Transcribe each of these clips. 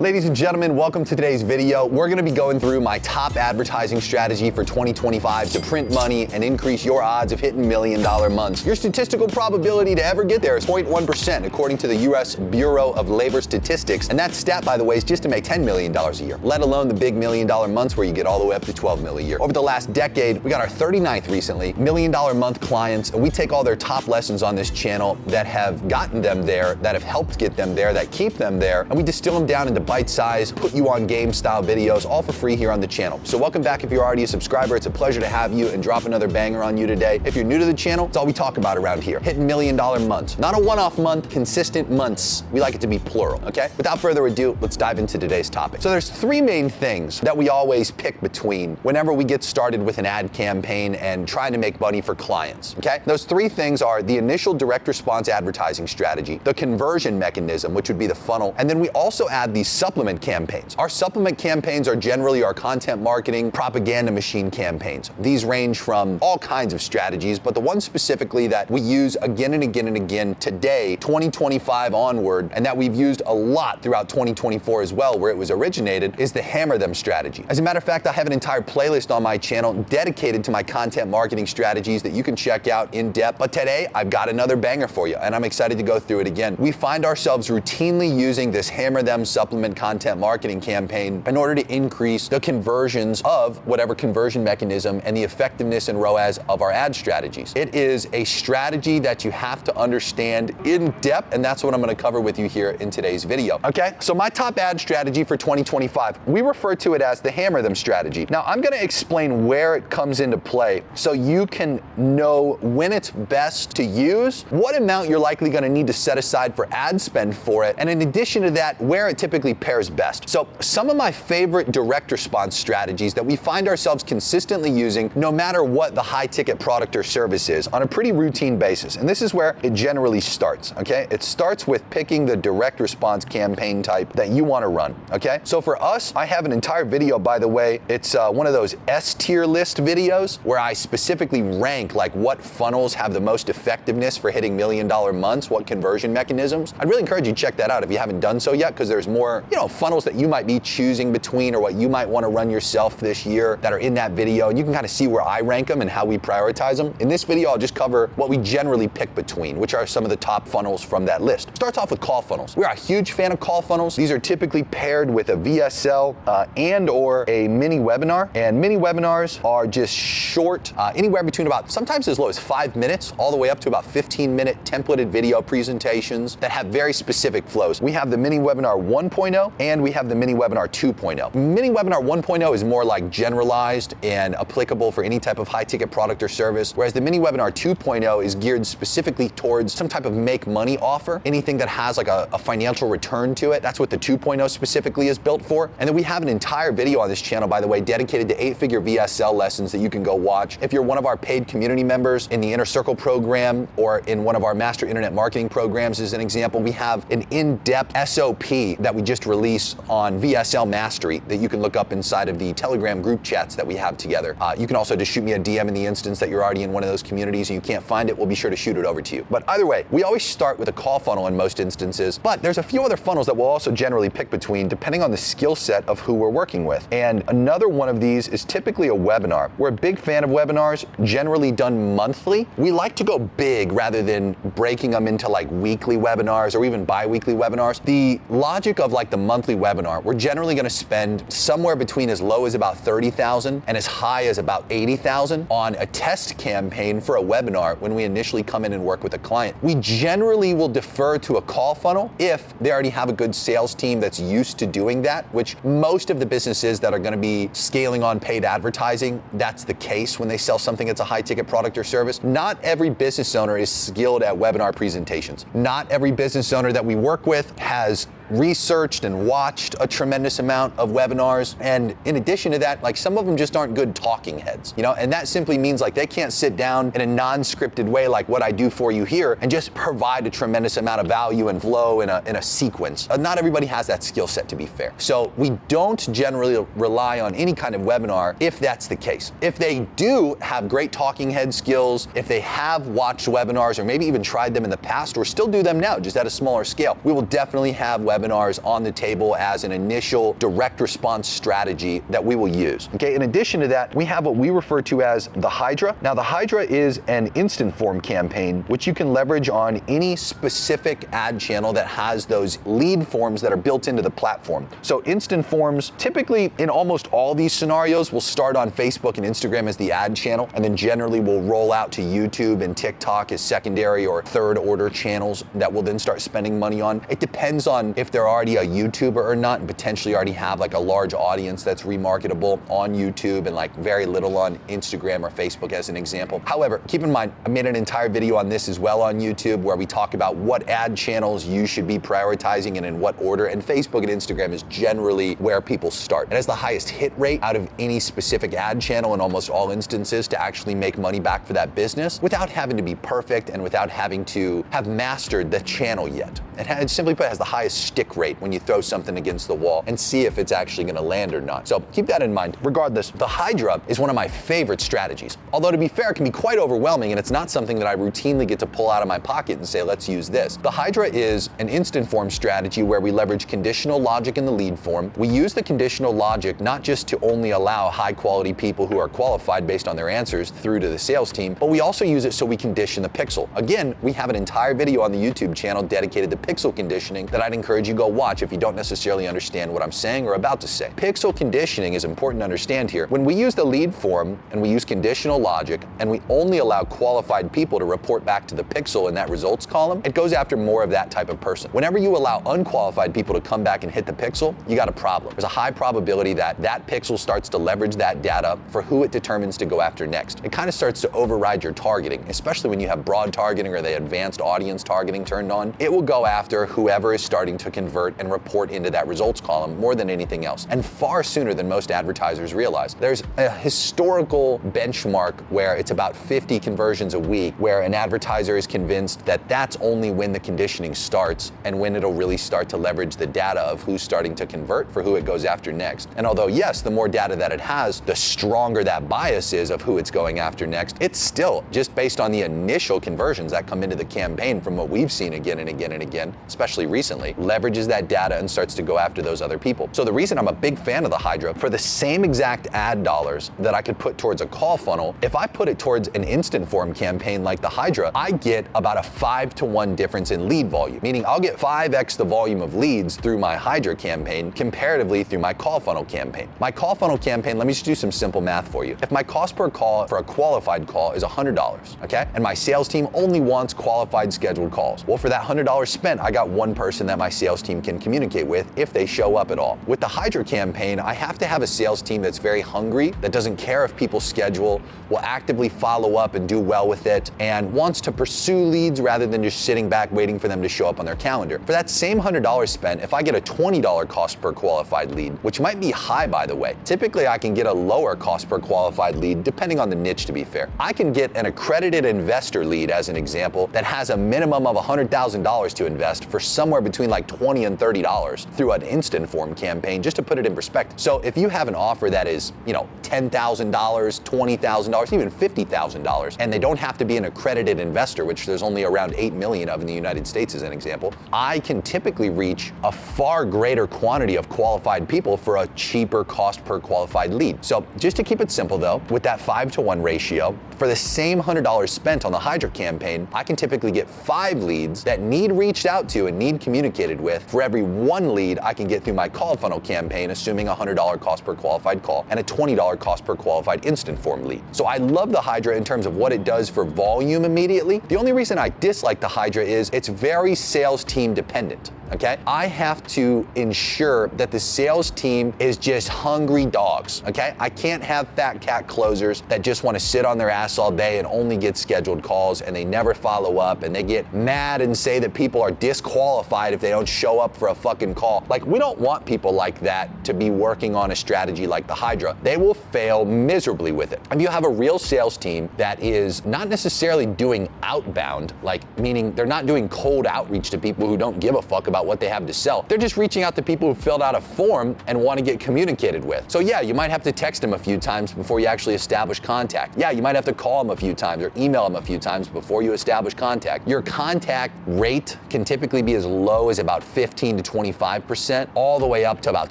Ladies and gentlemen, welcome to today's video. We're going to be going through my top advertising strategy for 2025 to print money and increase your odds of hitting $1 million months. Your statistical probability to ever get there is 0.1% according to the US Bureau of Labor Statistics. And that stat, by the way, is just to make $10 million a year, let alone the big $1 million months where you get all the way up to $12 million a year. Over the last decade, we got our 39th recently, $1 million month clients, and we take all their top lessons on this channel that have gotten them there, that have helped get them there, that keep them there, and we distill them down into bite-size, put you on game style videos, all for free here on the channel. So welcome back if you're already a subscriber. It's a pleasure to have you and drop another banger on you today. If you're new to the channel, it's all we talk about around here. Hitting $1 million months. Not a one-off month, consistent months. We like it to be plural, okay? Without further ado, let's dive into today's topic. So there's three main things that we always pick between whenever we get started with an ad campaign and trying to make money for clients, okay? Those three things are the initial direct response advertising strategy, the conversion mechanism, which would be the funnel, and then we also add the supplement campaigns. Our supplement campaigns are generally our content marketing propaganda machine campaigns. These range from all kinds of strategies, but the one specifically that we use again and again and again today, 2025 onward, and that we've used a lot throughout 2024 as well, where it was originated, is the hammer them strategy. As a matter of fact, I have an entire playlist on my channel dedicated to my content marketing strategies that you can check out in depth. But today, I've got another banger for you, and I'm excited to go through it again. We find ourselves routinely using this hammer them supplement content marketing campaign in order to increase the conversions of whatever conversion mechanism and the effectiveness and ROAS of our ad strategies. It is a strategy that you have to understand in depth, and that's what I'm going to cover with you here in today's video. Okay, so my top ad strategy for 2025, we refer to it as the hammer them strategy. Now, I'm going to explain where it comes into play so you can know when it's best to use, what amount you're likely going to need to set aside for ad spend for it, and in addition to that, where it typically pairs best. So some of my favorite direct response strategies that we find ourselves consistently using no matter what the high ticket product or service is on a pretty routine basis. And this is where it generally starts, okay? It starts with picking the direct response campaign type that you want to run, okay? So for us, I have an entire video, by the way. It's one of those S tier list videos where I specifically rank like what funnels have the most effectiveness for hitting $1 million months, what conversion mechanisms. I'd really encourage you to check that out if you haven't done so yet, because there's more, funnels that you might be choosing between or what you might want to run yourself this year that are in that video. And you can kind of see where I rank them and how we prioritize them. In this video, I'll just cover what we generally pick between, which are some of the top funnels from that list. Starts off with call funnels. We're a huge fan of call funnels. These are typically paired with a VSL and or a mini webinar. And mini webinars are just short, anywhere between about sometimes as low as 5 minutes, all the way up to about 15-minute templated video presentations that have very specific flows. We have the mini webinar 1.0 and we have the mini webinar 2.0. Mini webinar 1.0 is more like generalized and applicable for any type of high ticket product or service, whereas the mini webinar 2.0 is geared specifically towards some type of make money offer, anything that has like a financial return to it. That's what the 2.0 specifically is built for. And then we have an entire video on this channel, by the way, dedicated to 8-figure VSL lessons that you can go watch. If you're one of our paid community members in the Inner Circle program or in one of our master internet marketing programs, as an example, we have an in-depth SOP that we just released on VSL mastery that you can look up inside of the Telegram group chats that we have together. You can also just shoot me a DM in the instance that you're already in one of those communities and you can't find it. We'll be sure to shoot it over to you. But either way, we always start with a call funnel in most instances, but there's a few other funnels that we'll also generally pick between depending on the skill set of who we're working with. And another one of these is typically a webinar. We're a big fan of webinars, generally done monthly. We like to go big rather than breaking them into like weekly webinars or even bi-weekly webinars. The logic of like the monthly webinar, we're generally going to spend somewhere between as low as about $30,000 and as high as about $80,000 on a test campaign for a webinar when we initially come in and work with a client. We generally will defer to a call funnel if they already have a good sales team that's used to doing that, which most of the businesses that are going to be scaling on paid advertising, that's the case when they sell something that's a high ticket product or service. Not every business owner is skilled at webinar presentations. Not every business owner that we work with has researched and watched a tremendous amount of webinars. And in addition to that, like some of them just aren't good talking heads, and that simply means like they can't sit down in a non-scripted way like what I do for you here and just provide a tremendous amount of value and flow in a sequence. Not everybody has that skill set, to be fair. So we don't generally rely on any kind of webinar if that's the case. If they do have great talking head skills, if they have watched webinars or maybe even tried them in the past or still do them now, just at a smaller scale, we will definitely have webinars webinars on the table as an initial direct response strategy that we will use. Okay, in addition to that, we have what we refer to as the Hydra. Now, the Hydra is an instant form campaign, which you can leverage on any specific ad channel that has those lead forms that are built into the platform. So instant forms, typically in almost all these scenarios, will start on Facebook and Instagram as the ad channel, and then generally will roll out to YouTube and TikTok as secondary or third order channels that will then start spending money on. It depends on if they're already a YouTuber or not, and potentially already have like a large audience that's remarketable on YouTube and like very little on Instagram or Facebook as an example. However, keep in mind, I made an entire video on this as well on YouTube where we talk about what ad channels you should be prioritizing and in what order, and Facebook and Instagram is generally where people start. It has the highest hit rate out of any specific ad channel in almost all instances to actually make money back for that business without having to be perfect and without having to have mastered the channel yet. It simply put has the highest stick rate when you throw something against the wall and see if it's actually gonna land or not. So keep that in mind. Regardless, the Hydra is one of my favorite strategies. Although to be fair, it can be quite overwhelming and it's not something that I routinely get to pull out of my pocket and say, let's use this. The Hydra is an instant form strategy where we leverage conditional logic in the lead form. We use the conditional logic not just to only allow high quality people who are qualified based on their answers through to the sales team, but we also use it so we condition the pixel. Again, we have an entire video on the YouTube channel dedicated to pixel conditioning that I'd encourage you to go watch if you don't necessarily understand what I'm saying or about to say. Pixel conditioning is important to understand here. When we use the lead form and we use conditional logic and we only allow qualified people to report back to the pixel in that results column, it goes after more of that type of person. Whenever you allow unqualified people to come back and hit the pixel, you got a problem. There's a high probability that that pixel starts to leverage that data for who it determines to go after next. It kind of starts to override your targeting, especially when you have broad targeting or the advanced audience targeting turned on. It will go after whoever is starting to convert and report into that results column more than anything else, and far sooner than most advertisers realize. There's a historical benchmark where it's about 50 conversions a week where an advertiser is convinced that that's only when the conditioning starts and when it'll really start to leverage the data of who's starting to convert for who it goes after next. And although yes, the more data that it has, the stronger that bias is of who it's going after next, it's still just based on the initial conversions that come into the campaign from what we've seen again and again and again, especially recently, leverages that data and starts to go after those other people. So the reason I'm a big fan of the Hydra, for the same exact ad dollars that I could put towards a call funnel, if I put it towards an instant form campaign like the Hydra, I get about a 5-to-1 difference in lead volume, meaning I'll get 5x the volume of leads through my Hydra campaign comparatively through my call funnel campaign. My call funnel campaign, let me just do some simple math for you. If my cost per call for a qualified call is $100, okay, and my sales team only wants qualified scheduled calls, well, for that $100 spent, I got one person that my sales team can communicate with if they show up at all. With the Hydra campaign, I have to have a sales team that's very hungry, that doesn't care if people schedule, will actively follow up and do well with it, and wants to pursue leads rather than just sitting back waiting for them to show up on their calendar. For that same $100 spent, if I get a $20 cost per qualified lead, which might be high by the way, typically I can get a lower cost per qualified lead depending on the niche to be fair. I can get an accredited investor lead as an example that has a minimum of $100,000 to invest for somewhere between like $20 and $30 through an instant form campaign, just to put it in perspective. So if you have an offer that is, $10,000, $20,000, even $50,000, and they don't have to be an accredited investor, which there's only around 8 million of in the United States as an example, I can typically reach a far greater quantity of qualified people for a cheaper cost per qualified lead. So just to keep it simple though, with that 5-to-1 ratio, for the same $100 spent on the Hydra campaign, I can typically get 5 leads that need reached out to and need communicated with for every 1 lead I can get through my call funnel campaign, assuming a $100 cost per qualified call and a $20 cost per qualified instant form lead. So I love the Hydra in terms of what it does for volume immediately. The only reason I dislike the Hydra is it's very sales team dependent. Okay? I have to ensure that the sales team is just hungry dogs, okay? I can't have fat cat closers that just want to sit on their ass all day and only get scheduled calls and they never follow up and they get mad and say that people are disqualified if they don't show up for a fucking call. Like, we don't want people like that to be working on a strategy like the Hydra. They will fail miserably with it. If you have a real sales team that is not necessarily doing outbound, like meaning they're not doing cold outreach to people who don't give a fuck about about what they have to sell. They're just reaching out to people who filled out a form and want to get communicated with. So yeah, you might have to text them a few times before you actually establish contact. Yeah, you might have to call them a few times or email them a few times before you establish contact. Your contact rate can typically be as low as about 15 to 25%, all the way up to about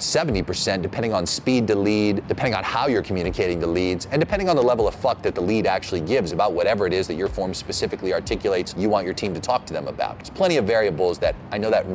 70%, depending on speed to lead, depending on how you're communicating to leads, and depending on the level of fuck that the lead actually gives about whatever it is that your form specifically articulates you want your team to talk to them about. There's plenty of variables that I know that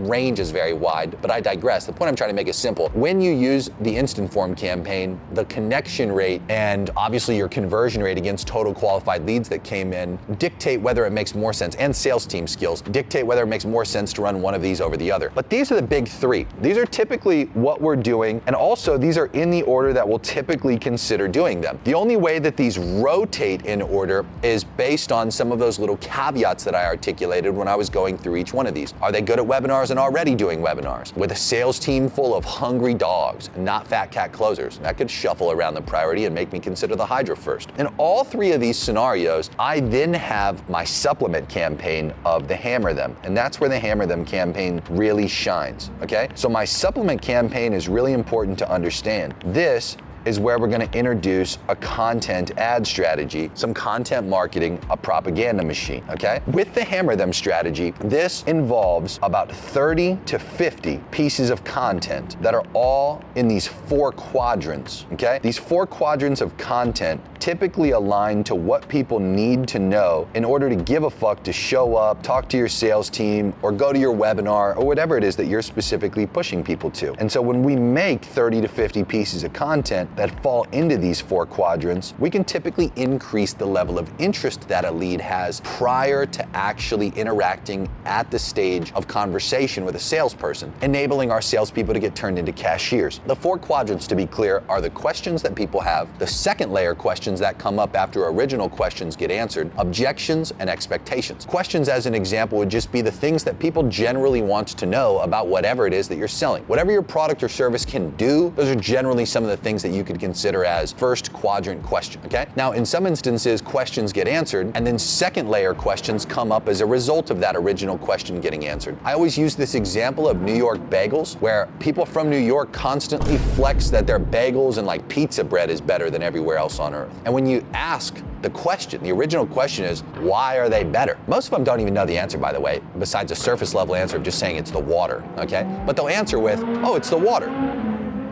range is very wide, but I digress. The point I'm trying to make is simple. When you use the instant form campaign, the connection rate and obviously your conversion rate against total qualified leads that came in dictate whether it makes more sense, and sales team skills dictate whether it makes more sense to run one of these over the other. But these are the big three. These are typically what we're doing, and also these are in the order that we'll typically consider doing them. The only way that these rotate in order is based on some of those little caveats that I articulated when I was going through each one of these. Are they good at webinars and already doing webinars? With a sales team full of hungry dogs and not fat cat closers, that could shuffle around the priority and make me consider the Hydra first. In all three of these scenarios, I then have my supplement campaign of the Hammer Them, and that's where the Hammer Them campaign really shines, okay? So my supplement campaign is really important to understand. This is where we're going to introduce a content ad strategy, some content marketing, a propaganda machine, okay? With the Hammer Them strategy, this involves about 30 to 50 pieces of content that are all in these 4 quadrants, okay? These 4 quadrants of content typically align to what people need to know in order to give a fuck to show up, talk to your sales team, or go to your webinar, or whatever it is that you're specifically pushing people to. And so when we make 30 to 50 pieces of content that fall into these 4 quadrants, we can typically increase the level of interest that a lead has prior to actually interacting at the stage of conversation with a salesperson, enabling our salespeople to get turned into cashiers. The 4 quadrants, to be clear, are the questions that people have, the second layer questions that come up after original questions get answered, objections, and expectations. Questions, as an example, would just be the things that people generally want to know about whatever it is that you're selling. Whatever your product or service can do, those are generally some of the things that you could consider as first quadrant question, okay? Now, in some instances, questions get answered, and then second layer questions come up as a result of that original question getting answered. I always use this example of New York bagels, where people from New York constantly flex that their bagels and like pizza bread is better than everywhere else on earth. And when you ask the question, the original question is, why are they better? Most of them don't even know the answer, by the way, besides a surface level answer of just saying it's the water, okay? But they'll answer with, oh, it's the water.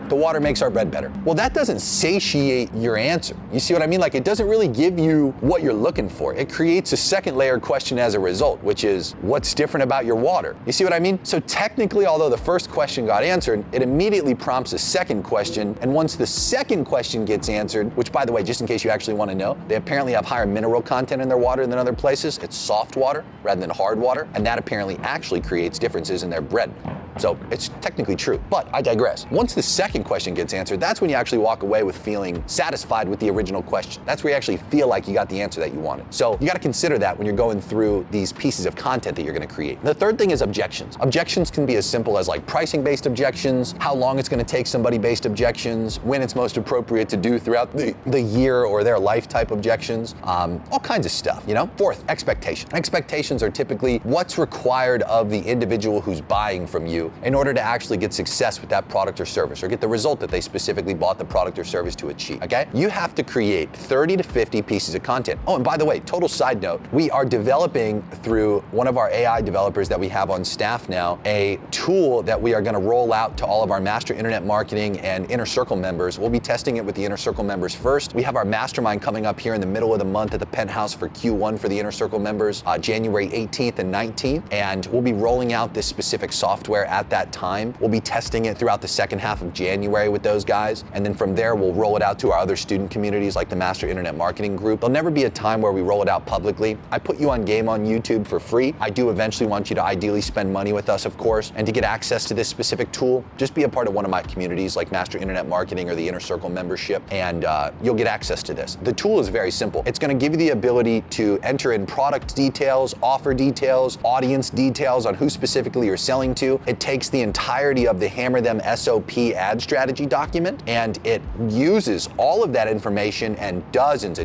The water makes our bread better. Well, that doesn't satiate your answer. You see what I mean? Like, it doesn't really give you what you're looking for. It creates a second layer question as a result, which is, what's different about your water? You see what I mean? So technically, although the first question got answered, it immediately prompts a second question. And once the second question gets answered, which, by the way, just in case you actually want to know, they apparently have higher mineral content in their water than other places. It's soft water rather than hard water. And that apparently actually creates differences in their bread. So it's technically true, but I digress. Once the second question gets answered, that's when you actually walk away with feeling satisfied with the original question. That's where you actually feel like you got the answer that you wanted. So you got to consider that when you're going through these pieces of content that you're going to create. The third thing is objections. Objections can be as simple as like pricing-based objections, how long it's going to take somebody-based objections, when it's most appropriate to do throughout the year or their life type objections, all kinds of stuff, you know? Fourth, expectation. Expectations are typically what's required of the individual who's buying from you in order to actually get success with that product or service, or get the result that they specifically bought the product or service to achieve, okay? You have to create 30 to 50 pieces of content. Oh, and by the way, total side note, we are developing through one of our AI developers that we have on staff now, a tool that we are gonna roll out to all of our Master Internet Marketing and Inner Circle members. We'll be testing it with the Inner Circle members first. We have our mastermind coming up here in the middle of the month at the Penthouse for Q1 for the Inner Circle members, January 18th and 19th, and we'll be rolling out this specific software at that time. We'll be testing it throughout the second half of January with those guys, and then from there we'll roll it out to our other student communities like the Master Internet Marketing group. There'll never be a time where we roll it out publicly. I put you on game on YouTube for free. I do eventually want you to ideally spend money with us, of course, and to get access to this specific tool, just be a part of one of my communities like Master Internet Marketing or the Inner Circle membership, and you'll get access to this. The tool is very simple. It's going to give you the ability to enter in product details, offer details, audience details on who specifically you're selling to. It It takes the entirety of the Hammer Them SOP ad strategy document, and it uses all of that information and dozens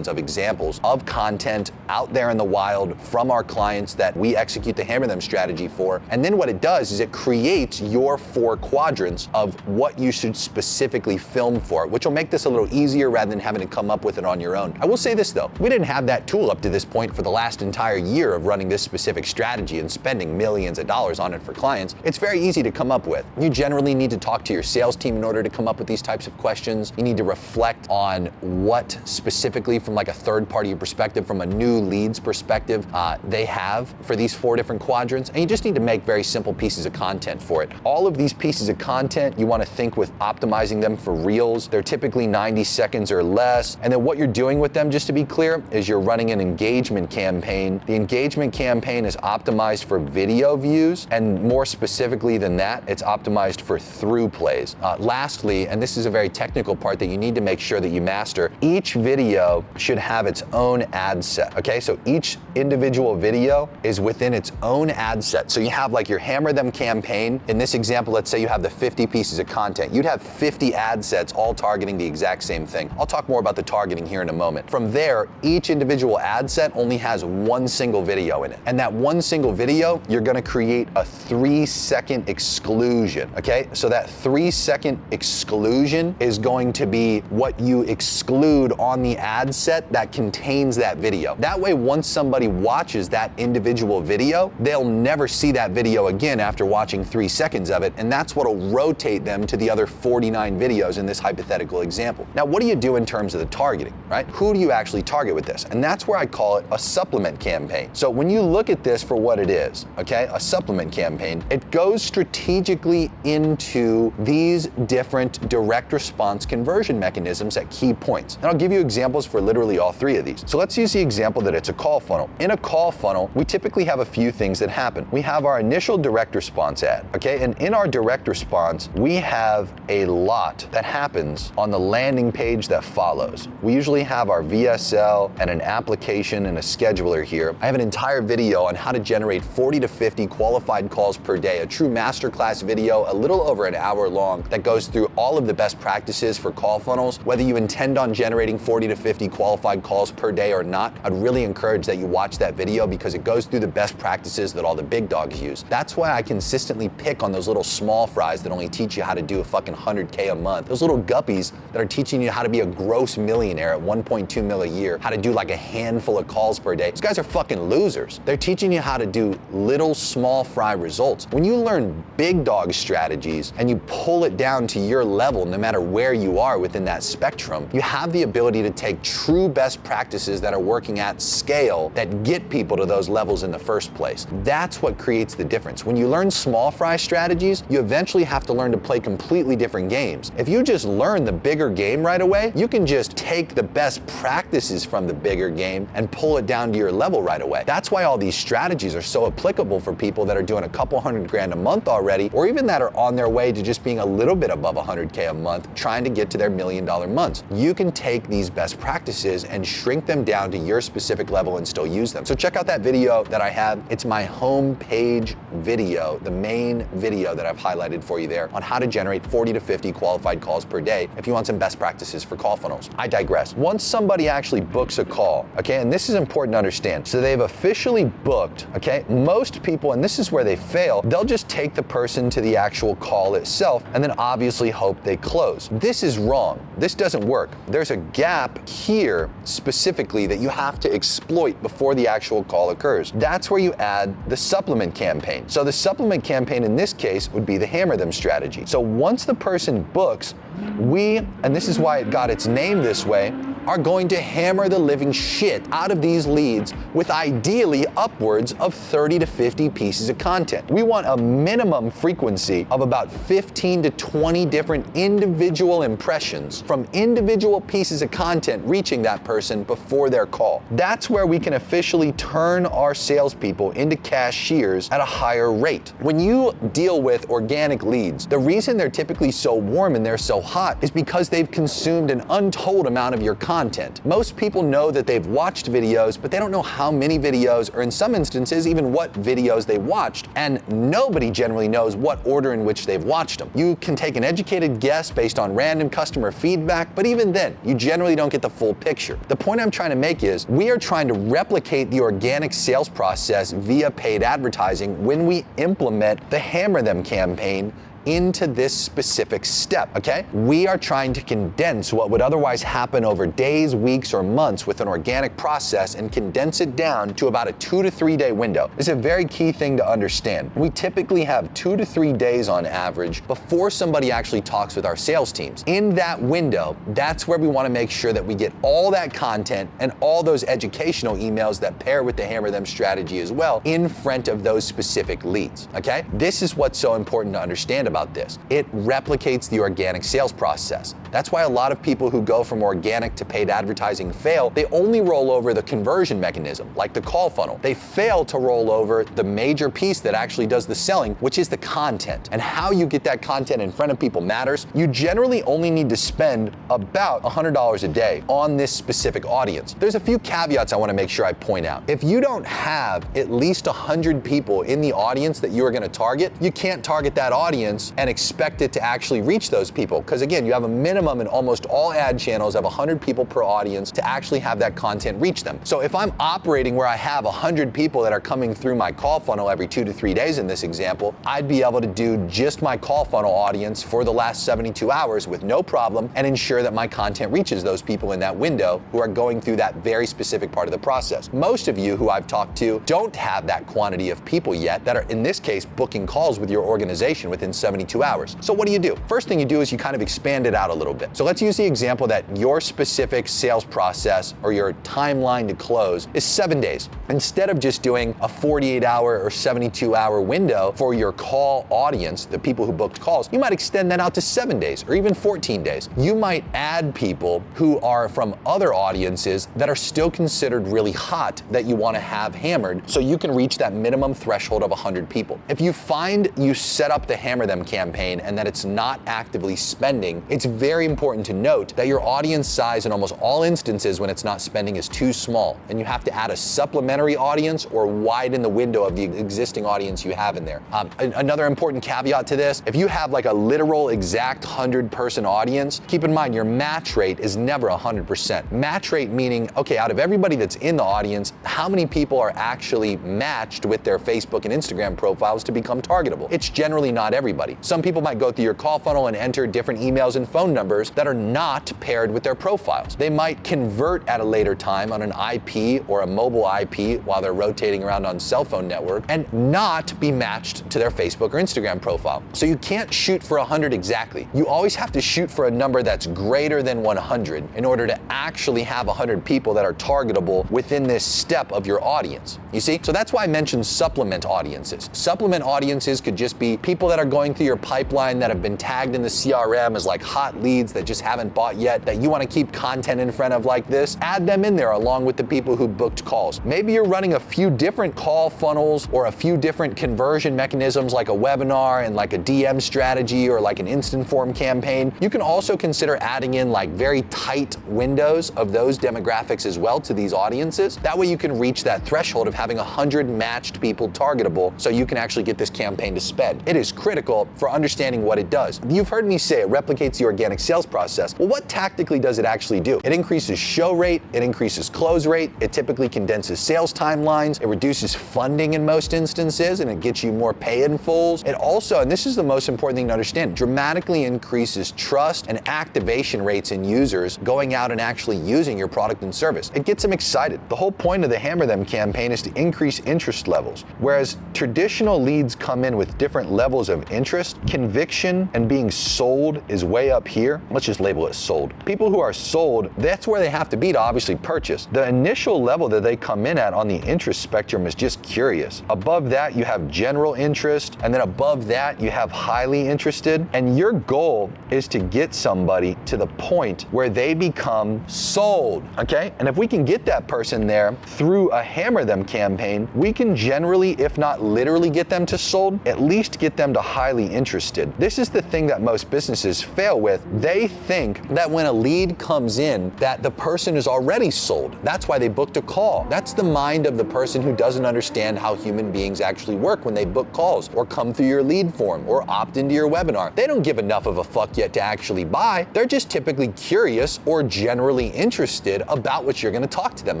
of examples of content out there in the wild from our clients that we execute the Hammer Them strategy for. And then what it does is it creates your 4 quadrants of what you should specifically film for, which will make this a little easier rather than having to come up with it on your own. I will say this though, we didn't have that tool up to this point for the last entire year of running this specific strategy and spending millions of dollars on it for clients. It's very easy to come up with. You generally need to talk to your sales team in order to come up with these types of questions. You need to reflect on what specifically from like a third-party perspective, from a new leads perspective, they have for these 4 different quadrants, and you just need to make very simple pieces of content for it. All of these pieces of content, you want to think with optimizing them for reels. They're typically 90 seconds or less, and then what you're doing with them, just to be clear, is you're running an engagement campaign. The engagement campaign is optimized for video views, and more specifically than that, it's optimized for through plays. Lastly, and this is a very technical part that you need to make sure that you master, each video should have its own ad set, okay? So each individual video is within its own ad set. So you have like your Hammer Them campaign. In this example, let's say you have the 50 pieces of content. You'd have 50 ad sets all targeting the exact same thing. I'll talk more about the targeting here in a moment. From there, each individual ad set only has one single video in it. And that one single video, you're gonna create a 3-second exclusion, okay? So that 3-second exclusion is going to be what you exclude on the ad set that contains that video. That way, once somebody watches that individual video, they'll never see that video again after watching 3 seconds of it, and that's what'll rotate them to the other 49 videos in this hypothetical example. Now, what do you do in terms of the targeting, right? Who do you actually target with this? And that's where I call it a supplement campaign. So when you look at this for what it is, okay, a supplement campaign, it goes strategically into these different direct response conversion mechanisms at key points. And I'll give you examples for literally all 3 of these. So let's use the example that it's a call funnel. In a call funnel, we typically have a few things that happen. We have our initial direct response ad, okay? And in our direct response, we have a lot that happens on the landing page that follows. We usually have our VSL and an application and a scheduler here. I have an entire video on how to generate 40 to 50 qualified calls per day, a true masterclass video, a little over an hour long, that goes through all of the best practices for call funnels. Whether you intend on generating 40 to 50 qualified calls per day or not, I'd really encourage that you watch that video because it goes through the best practices that all the big dogs use. That's why I consistently pick on those little small fries that only teach you how to do a fucking 100K a month. Those little guppies that are teaching you how to be a gross millionaire at 1.2 mil a year, how to do like a handful of calls per day. These guys are fucking losers. They're teaching you how to do little small fry results. When you learn big dog strategies and you pull it down to your level, no matter where you are within that spectrum, you have the ability to take true best practices that are working at scale that get people to those levels in the first place. That's what creates the difference. When you learn small fry strategies, you eventually have to learn to play completely different games. If you just learn the bigger game right away, you can just take the best practices from the bigger game and pull it down to your level right away. That's why all these strategies are so applicable for people that are doing a couple $100,000 a month already, or even that are on their way to just being a little bit above 100K a month, trying to get to their $1 million months. You can take these best practices and shrink them down to your specific level and still use them. So check out that video that I have. It's my homepage video, the main video that I've highlighted for you there on how to generate 40 to 50 qualified calls per day if you want some best practices for call funnels. I digress. Once somebody actually books a call, okay, and this is important to understand. So they've officially booked, okay, most people, and this is where they fail, they'll just take the person to the actual call itself and then obviously hope they close. This is wrong. This doesn't work. There's a gap here specifically that you have to exploit before the actual call occurs. That's where you add the supplement campaign. So the supplement campaign in this case would be the Hammer Them strategy. So once the person books, we, and this is why it got its name this way, are going to hammer the living shit out of these leads with ideally upwards of 30 to 50 pieces of content. We want a minimum frequency of about 15 to 20 different individual impressions from individual pieces of content reaching that person before their call. That's where we can officially turn our salespeople into cashiers at a higher rate. When you deal with organic leads, the reason they're typically so warm and they're so hot is because they've consumed an untold amount of your content content. Most people know that they've watched videos, but they don't know how many videos, or in some instances, even what videos they watched, and nobody generally knows what order in which they've watched them. You can take an educated guess based on random customer feedback, but even then, you generally don't get the full picture. The point I'm trying to make is, we are trying to replicate the organic sales process via paid advertising when we implement the Hammer Them campaign into this specific step, okay? We are trying to condense what would otherwise happen over days, weeks, or months with an organic process and condense it down to about a 2 to 3 day window. This is a very key thing to understand. We typically have 2 to 3 days on average before somebody actually talks with our sales teams. In that window, that's where we wanna make sure that we get all that content and all those educational emails that pair with the Hammer Them strategy as well in front of those specific leads, okay? This is what's so important to understand about this. It replicates the organic sales process. That's why a lot of people who go from organic to paid advertising fail. They only roll over the conversion mechanism, like the call funnel. They fail to roll over the major piece that actually does the selling, which is the content. And how you get that content in front of people matters. You generally only need to spend about $100 a day on this specific audience. There's a few caveats I want to make sure I point out. If you don't have at least 100 people in the audience that you are going to target, you can't target that audience and expect it to actually reach those people. Because again, you have a minimum in almost all ad channels of 100 people per audience to actually have that content reach them. So if I'm operating where I have 100 people that are coming through my call funnel every 2 to 3 days in this example, I'd be able to do just my call funnel audience for the last 72 hours with no problem and ensure that my content reaches those people in that window who are going through that very specific part of the process. Most of you who I've talked to don't have that quantity of people yet that are, in this case, booking calls with your organization within 72 hours. So what do? First thing you do is you kind of expand it out a little bit. So let's use the example that your specific sales process or your timeline to close is 7 days. Instead of just doing a 48-hour or 72-hour window for your call audience, the people who booked calls, you might extend that out to 7 days or even 14 days. You might add people who are from other audiences that are still considered really hot that you want to have hammered so you can reach that minimum threshold of 100 people. If you find you set up the Hammer Them campaign and that it's not actively spending, it's very important to note that your audience size in almost all instances when it's not spending is too small, and you have to add a supplementary audience or widen the window of the existing audience you have in there. Another important caveat to this, if you have like a literal exact 100-person audience, keep in mind your match rate is never 100%. Match rate meaning, okay, out of everybody that's in the audience, how many people are actually matched with their Facebook and Instagram profiles to become targetable? It's generally not everybody. Some people might go through your call funnel and enter different emails and phone numbers that are not paired with their profiles. They might convert at a later time on an IP or a mobile IP while they're rotating around on cell phone network and not be matched to their Facebook or Instagram profile. So you can't shoot for 100 exactly. You always have to shoot for a number that's greater than 100 in order to actually have 100 people that are targetable within this step of your audience. You see? So that's why I mentioned supplement audiences. Supplement audiences could just be people that are going through your pipeline that have been tagged in the CRM as like hot leads that just haven't bought yet, that you want to keep content in front of like this. Add them in there along with the people who booked calls. Maybe you're running a few different call funnels or a few different conversion mechanisms like a webinar and like a DM strategy or like an instant form campaign. You can also consider adding in like very tight windows of those demographics as well to these audiences. That way you can reach that threshold of having 100 matched people targetable so you can actually get this campaign to spend. It is critical for understanding what it does. You've heard me say it replicates the organic sales process. Well, what tactically does it actually do? It increases show rate, it increases close rate, it typically condenses sales timelines, it reduces funding in most instances, and it gets you more pay-in-fulls. It also, and this is the most important thing to understand, dramatically increases trust and activation rates in users going out and actually using your product and service. It gets them excited. The whole point of the Hammer Them campaign is to increase interest levels. Whereas traditional leads come in with different levels of interest, conviction and being sold is way up here. Let's just label it sold. People who are sold, that's where they have to be to obviously purchase. The initial level that they come in at on the interest spectrum is just curious. Above that, you have general interest, and then above that, you have highly interested. And your goal is to get somebody to the point where they become sold, okay? And if we can get that person there through a Hammer Them campaign, we can generally, if not literally get them to sold, at least get them to highly interested. This is the thing that most businesses fail with. They think that when a lead comes in, that the person is already sold. That's why they booked a call. That's the mind of the person who doesn't understand how human beings actually work when they book calls or come through your lead form or opt into your webinar. They don't give enough of a fuck yet to actually buy. They're just typically curious or generally interested about what you're gonna talk to them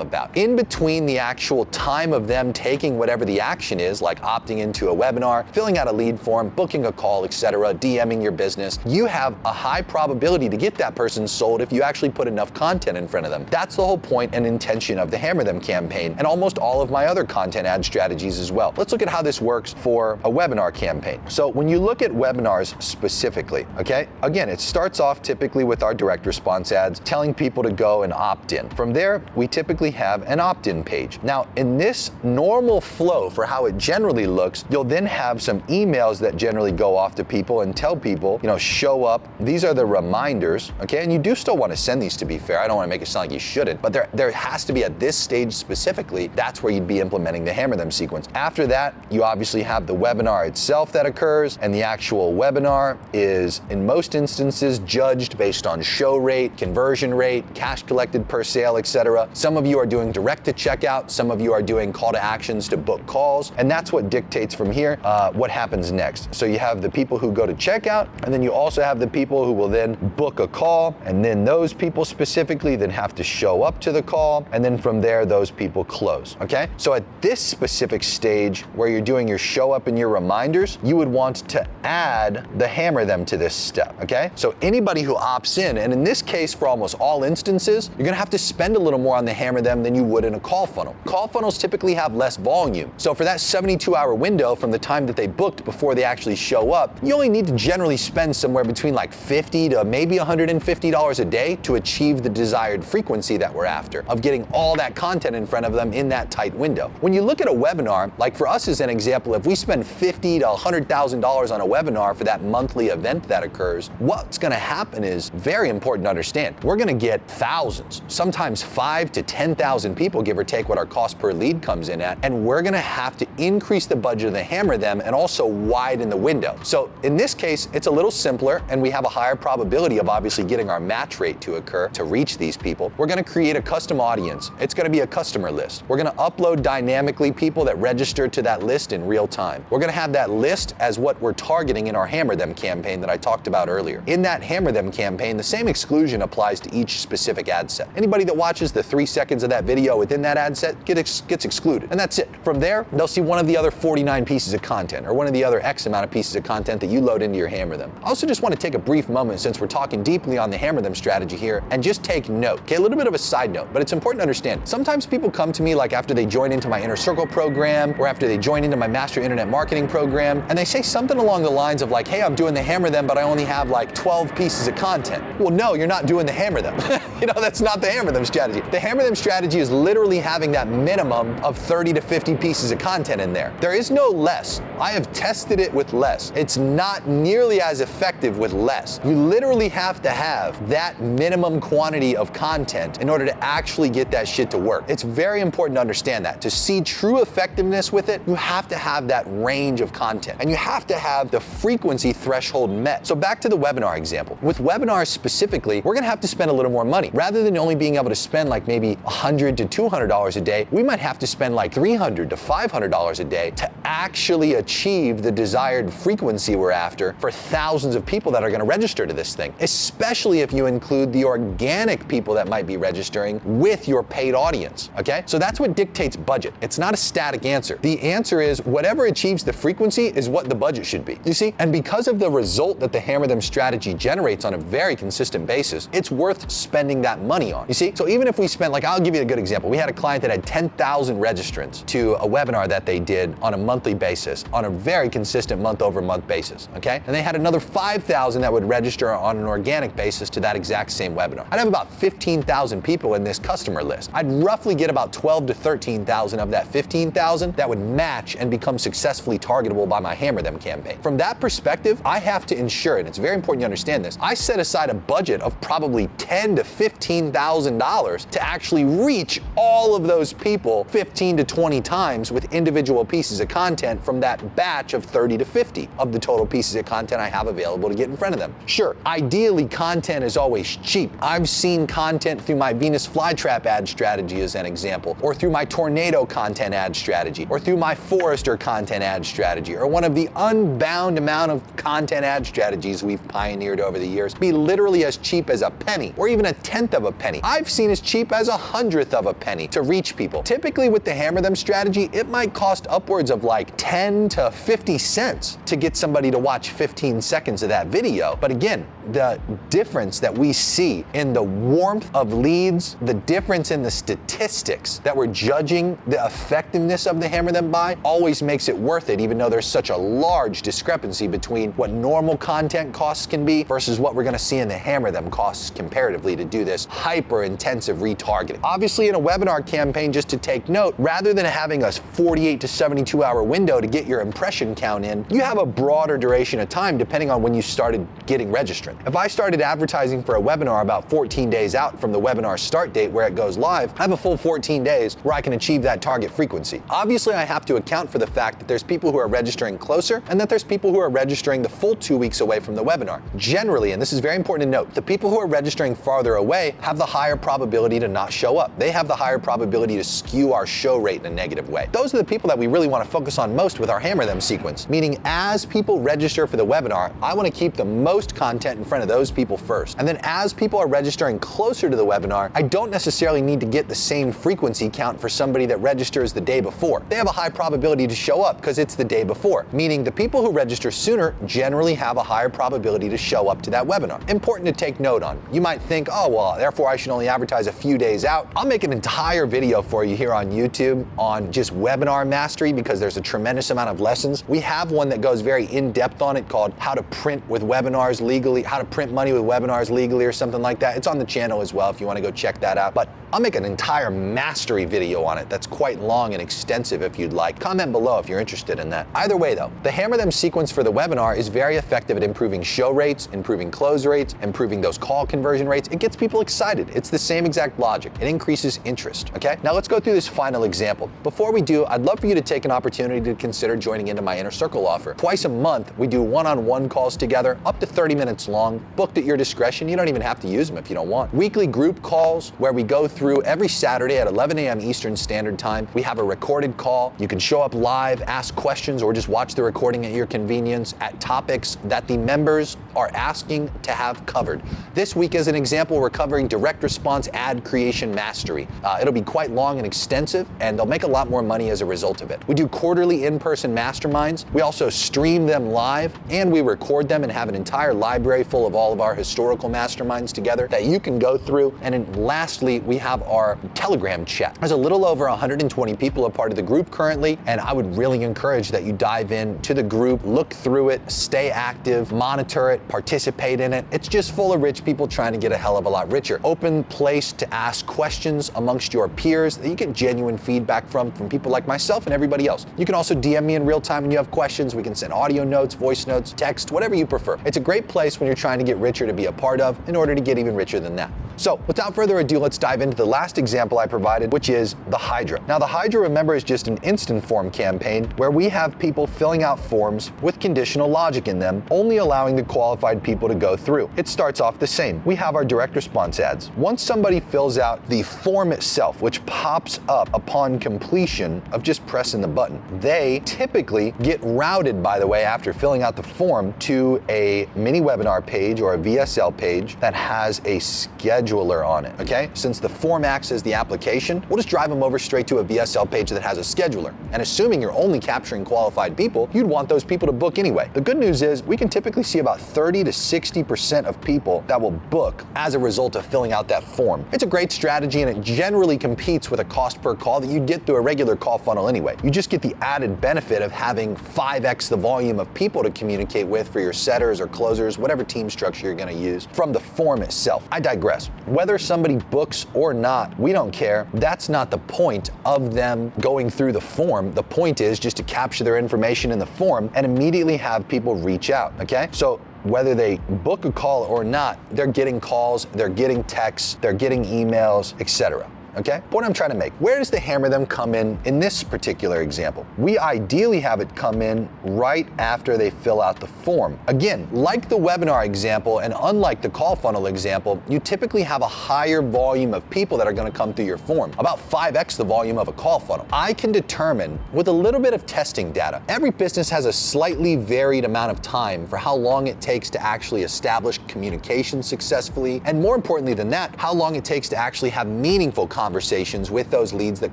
about. In between the actual time of them taking whatever the action is, like opting into a webinar, filling out a lead form, booking a call, etc., DMing your business, you have a high probability to get that person sold if you actually put enough content in front of them. That's the whole point and intention of the Hammer Them campaign and almost all of my other content ad strategies as well. Let's look at how this works for a webinar campaign. So when you look at webinars specifically, okay, again, it starts off typically with our direct response ads telling people to go and opt in. From there, we typically have an opt-in page. Now, in this normal flow for how it generally looks, you'll then have some emails that generally go off to people and tell people, you know, show up. These are the reminders, okay? And you do still want to send these, to be fair. I don't want to make it sound like you shouldn't, but there has to be, at this stage specifically, that's where you'd be implementing the Hammer Them sequence. After that, you obviously have the webinar itself that occurs, and the actual webinar is, in most instances, judged based on show rate, conversion rate, cash collected per sale, etc. Some of you are doing direct to checkout, some of you are doing call to actions to book calls, and that's what dictates from here what happens next. So you have the people who go to checkout, and then you also have the people who will then book a call, and then those people specifically then have to show up to the call, and then from there those people close, okay? So at this specific stage where you're doing your show up and your reminders, you would want to add the Hammer Them to this step, okay? So anybody who opts in, and in this case for almost all instances, you're gonna have to spend a little more on the Hammer Them than you would in a call funnel. Call funnels typically have less volume. So for that 72-hour window from the time that they booked before they actually show up, you only need to generally spend somewhere between like $50 to maybe $150 a day to achieve the desired frequency that we're after, of getting all that content in front of them in that tight window. When you look at a webinar, like for us as an example, if we spend $50,000 to $100,000 on a webinar for that monthly event that occurs, what's gonna happen is very important to understand. We're gonna get thousands, sometimes 5,000 to 10,000 people, give or take what our cost per lead comes in at, and we're gonna have to increase the budget of the Hammer Them and also widen the window. So in this case, it's a little simpler and we have a higher probability of obviously getting our match rate to occur to reach these people. We're gonna create a custom audience. It's gonna be a customer list. We're gonna upload dynamically people that register to that list in real time. We're gonna have that list as what we're targeting in our Hammer Them campaign that I talked about earlier. In that Hammer Them campaign, the same exclusion applies to each specific ad set. Anybody that watches the 3 seconds of that video within that ad set gets excluded, and that's it. From there, they'll see one of the other 49 pieces of content or one of the other X amount of pieces of content that you load into your Hammer Them. I also just want to take a brief moment, since we're talking deeply on the Hammer Them strategy here, and just take note. Okay, a little bit of a side note, but it's important to understand. Sometimes people come to me like after they join into my Inner Circle program or after they join into my Master Internet Marketing program, and they say something along the lines of like, hey, I'm doing the Hammer Them, but I only have like 12 pieces of content. Well, no, you're not doing the Hammer Them. You know, that's not the Hammer Them strategy. The Hammer Them strategy is literally having that minimum of 30 to 50 pieces of content in there. There is no less. I have tested it with less. It's not nearly as effective with less. You literally have to have that minimum quantity of content in order to actually get that shit to work. It's very important to understand that. To see true effectiveness with it, you have to have that range of content, and you have to have the frequency threshold met. So back to the webinar example. With webinars specifically, we're gonna have to spend a little more money. Rather than only being able to spend like maybe $100 to $200 a day, we might have to spend like $300 to $500 a day to actually achieve the desired frequency we're after for thousands of people that are gonna register to this thing, especially if you include the organic people that might be registering with your paid audience, okay? So that's what dictates budget. It's not a static answer. The answer is whatever achieves the frequency is what the budget should be, you see? And because of the result that the Hammer Them strategy generates on a very consistent basis, it's worth spending that money on, you see? So even if we spent, like, I'll give you a good example. We had a client that had 10,000 registrants to a webinar that they did on a monthly basis, on a very consistent month-over-month basis, okay? And they had another 5,000 that would register on an organic basis to that exact same webinar. I'd have about 15,000 people in this customer list. I'd roughly get about 12 to 13,000 of that 15,000 that would match and become successfully targetable by my Hammer Them campaign. From that perspective, I have to ensure, and it's very important you understand this, I set aside a budget of probably $10,000 to $15,000 to actually reach all of those people 15 to 20 times with individual pieces of content from that batch of 30 to 50 of the total pieces of content I have available to get in front of them. Sure, I Ideally, content is always cheap. I've seen content through my Venus flytrap ad strategy as an example, or through my tornado content ad strategy, or through my Forester content ad strategy, or one of the unbound amount of content ad strategies we've pioneered over the years be literally as cheap as a penny, or even a tenth of a penny. I've seen as cheap as 1/100th of a penny to reach people. Typically with the hammer them strategy, it might cost upwards of like 10 to 50 cents to get somebody to watch 15 seconds of that video. But again, the difference that we see in the warmth of leads, the difference in the statistics that we're judging the effectiveness of the hammer them by always makes it worth it, even though there's such a large discrepancy between what normal content costs can be versus what we're gonna see in the hammer them costs comparatively to do this hyper intensive retargeting. Obviously in a webinar campaign, just to take note, rather than having a 48 to 72 hour window to get your impression count in, you have a broader duration of time depending on when you started getting registrant. If I started advertising for a webinar about 14 days out from the webinar start date where it goes live, I have a full 14 days where I can achieve that target frequency. Obviously, I have to account for the fact that there's people who are registering closer and that there's people who are registering the full 2 weeks away from the webinar. Generally, and this is very important to note, the people who are registering farther away have the higher probability to not show up. They have the higher probability to skew our show rate in a negative way. Those are the people that we really want to focus on most with our hammer them sequence, meaning as people register for the webinar, I want to keep the most content in front of those people first. And then as people are registering closer to the webinar, I don't necessarily need to get the same frequency count for somebody that registers the day before. They have a high probability to show up because it's the day before, meaning the people who register sooner generally have a higher probability to show up to that webinar. Important to take note on. You might think, oh, well, therefore I should only advertise a few days out. I'll make an entire video for you here on YouTube on just webinar mastery because there's a tremendous amount of lessons. We have one that goes very in-depth on it called how to print with webinars legally, how to print money with webinars legally or something like that. It's on the channel as well if you want to go check that out. But I'll make an entire mastery video on it that's quite long and extensive if you'd like. Comment below if you're interested in that. Either way though, the hammer them sequence for the webinar is very effective at improving show rates, improving close rates, improving those call conversion rates. It gets people excited. It's the same exact logic. It increases interest, okay? Now let's go through this final example. Before we do, I'd love for you to take an opportunity to consider joining into my Inner Circle offer. Twice a month, we do one-on-one calls together, up to 30 minutes long, booked at your discretion. You don't even have to use them if you don't want. Weekly group calls where we go through every Saturday at 11 a.m. Eastern Standard Time. We have a recorded call. You can show up live, ask questions, or just watch the recording at your convenience at topics that the members are asking to have covered. This week, as an example, we're covering direct response ad creation mastery. It'll be quite long and extensive, and they'll make a lot more money as a result of it. We do quarterly in-person masterminds. We also stream them live, and we record them and have an entire library full of all of our historical masterminds together that you can go through. And then lastly, we have our Telegram chat. There's a little over 120 people a part of the group currently, and I would really encourage that you dive into the group, look through it, stay active, monitor it, participate in it. It's just full of rich people trying to get a hell of a lot richer. Open place to ask questions amongst your peers that you get genuine feedback from people like myself and everybody else. You can also DM me in real time when you have questions. We can send audio notes, voice notes, text, whatever you prefer. It's a great place when you're trying to get richer to be a part of in order to get even richer than that. So without further ado, let's dive into the last example I provided, which is the Hydra. Now the Hydra, remember, is just an instant form campaign where we have people filling out forms with conditional logic in them, only allowing the qualified people to go through. It starts off the same. We have our direct response ads. Once somebody fills out the form itself, which pops up upon completion of just pressing the button, they typically get routed, by the way, after filling out the form to a mini webinar page or a VSL page that has a scheduler on it, okay? Since the form acts as the application, we'll just drive them over straight to a VSL page that has a scheduler. And assuming you're only capturing qualified people, you'd want those people to book anyway. The good news is we can typically see about 30 to 60% of people that will book as a result of filling out that form. It's a great strategy and it generally competes with a cost per call that you'd get through a regular call funnel anyway. You just get the added benefit of having 5x the volume of people to communicate with for your setters or closers, whatever team structure you're gonna use from the form itself. I digress. Whether somebody books or not, we don't care. That's not the point of them going through the form. The point is just to capture their information in the form and immediately have people reach out, okay? So whether they book a call or not, they're getting calls, they're getting texts, they're getting emails, etc. okay? Point I'm trying to make, where does the hammer them come in this particular example? We ideally have it come in right after they fill out the form. Again, like the webinar example and unlike the call funnel example, you typically have a higher volume of people that are gonna come through your form, about 5x the volume of a call funnel. I can determine with a little bit of testing data, every business has a slightly varied amount of time for how long it takes to actually establish communication successfully, and more importantly than that, how long it takes to actually have meaningful conversations with those leads that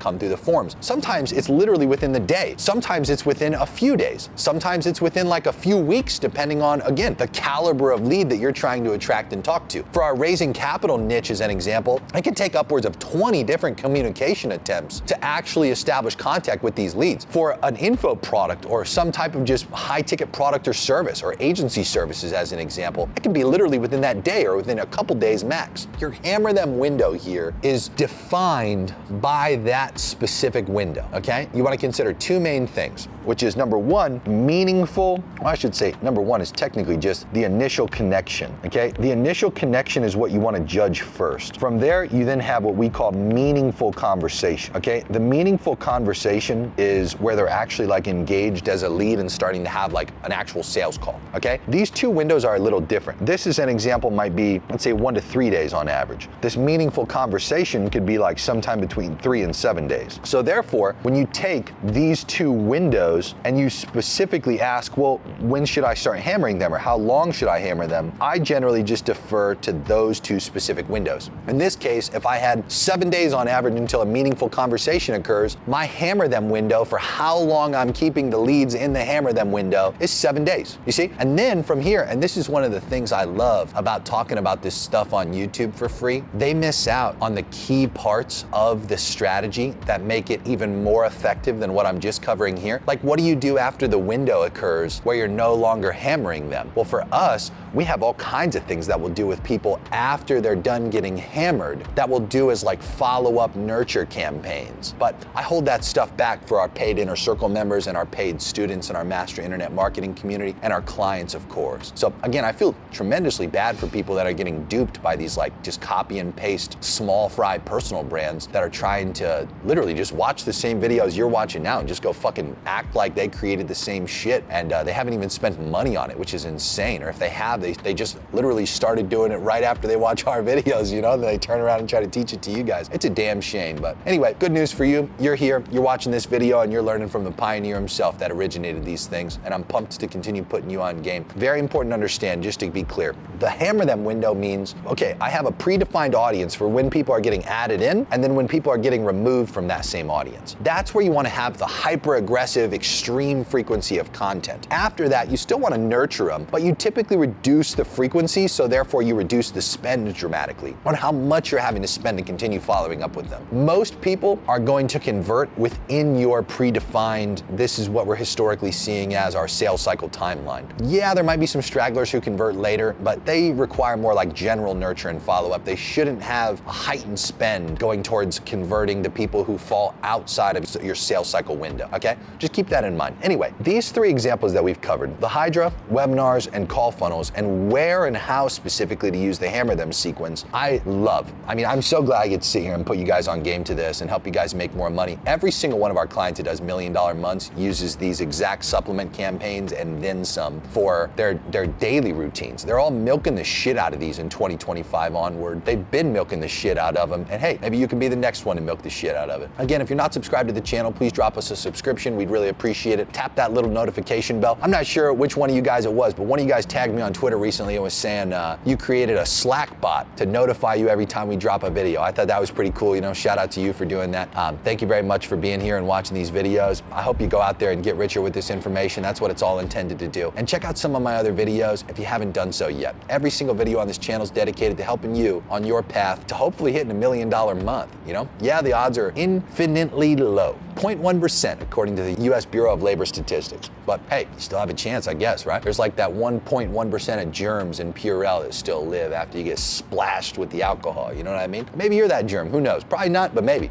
come through the forms. Sometimes it's literally within the day. Sometimes it's within a few days. Sometimes it's within like a few weeks, depending on, again, the caliber of lead that you're trying to attract and talk to. For our raising capital niche as an example, it can take upwards of 20 different communication attempts to actually establish contact with these leads. For an info product or some type of just high ticket product or service or agency services as an example, it can be literally within that day or within a couple days max. Your hammer them window here is defined by that specific window, okay? You wanna consider two main things, which is number one, meaningful, well, I should say number one is technically just the initial connection, okay? The initial connection is what you wanna judge first. From there, you then have what we call meaningful conversation, okay? The meaningful conversation is where they're actually like engaged as a lead and starting to have like an actual sales call, okay? These two windows are a little different. This is an example might be, let's say 1 to 3 days on average. This meaningful conversation could be like sometime between 3 and 7 days. So therefore, when you take these two windows and you specifically ask, well, when should I start hammering them or how long should I hammer them? I generally just defer to those two specific windows. In this case, if I had 7 days on average until a meaningful conversation occurs, my hammer them window for how long I'm keeping the leads in the hammer them window is 7 days, you see? And then from here, and this is one of the things I love about talking about this stuff on YouTube for free, they miss out on the key parts of the strategy that make it even more effective than what I'm just covering here. Like, what do you do after the window occurs where you're no longer hammering them? Well, for us, we have all kinds of things that we'll do with people after they're done getting hammered that we'll do as like follow-up nurture campaigns. But I hold that stuff back for our paid inner circle members and our paid students and our master internet marketing community and our clients, of course. So again, I feel tremendously bad for people that are getting duped by these like just copy and paste small fry personal brands that are trying to literally just watch the same videos you're watching now and just go fucking act like they created the same shit and they haven't even spent money on it, which is insane. Or if they have, they just literally started doing it right after they watch our videos, you know, then they turn around and try to teach it to you guys. It's a damn shame. But anyway, good news for you. You're here, you're watching this video and you're learning from the pioneer himself that originated these things. And I'm pumped to continue putting you on game. Very important to understand, just to be clear, the hammer them window means, okay, I have a predefined audience for when people are getting added in and then when people are getting removed from that same audience. That's where you want to have the hyper aggressive, extreme frequency of content. After that, you still want to nurture them, but you typically reduce the frequency, so therefore you reduce the spend dramatically on how much you're having to spend to continue following up with them. Most people are going to convert within your predefined, this is what we're historically seeing as our sales cycle timeline. Yeah, there might be some stragglers who convert later, but they require more like general nurture and follow-up. They shouldn't have a heightened spend going towards converting the people who fall outside of your sales cycle window, okay? Just keep that in mind. Anyway, these three examples that we've covered, the Hydra, webinars, and call funnels, and where and how specifically to use the hammer them sequence, I love. I mean, I'm so glad I get to sit here and put you guys on game to this and help you guys make more money. Every single one of our clients that does $1 million months uses these exact supplement campaigns and then some for their daily routines. They're all milking the shit out of these in 2025 onward. They've been milking the shit out of them. And hey, maybe you can be the next one to milk the shit out of it. Again, if you're not subscribed to the channel, please drop us a subscription. We'd really appreciate it. Tap that little notification bell. I'm not sure which one of you guys it was, but one of you guys tagged me on Twitter recently and was saying you created a Slack bot to notify you every time we drop a video. I thought that was pretty cool. You know, shout out to you for doing that. Thank you very much for being here and watching these videos. I hope you go out there and get richer with this information. That's what it's all intended to do. And check out some of my other videos if you haven't done so yet. Every single video on this channel is dedicated to helping you on your path to hopefully hitting $1 million month. You know, yeah, the odds are infinitely low. 0.1% according to the US Bureau of Labor Statistics. But hey, you still have a chance, I guess, right? There's like that 1.1% of germs in Purell that still live after you get splashed with the alcohol, you know what I mean? Maybe you're that germ, who knows? Probably not, but maybe.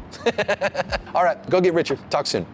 All right, go get richer. Talk soon.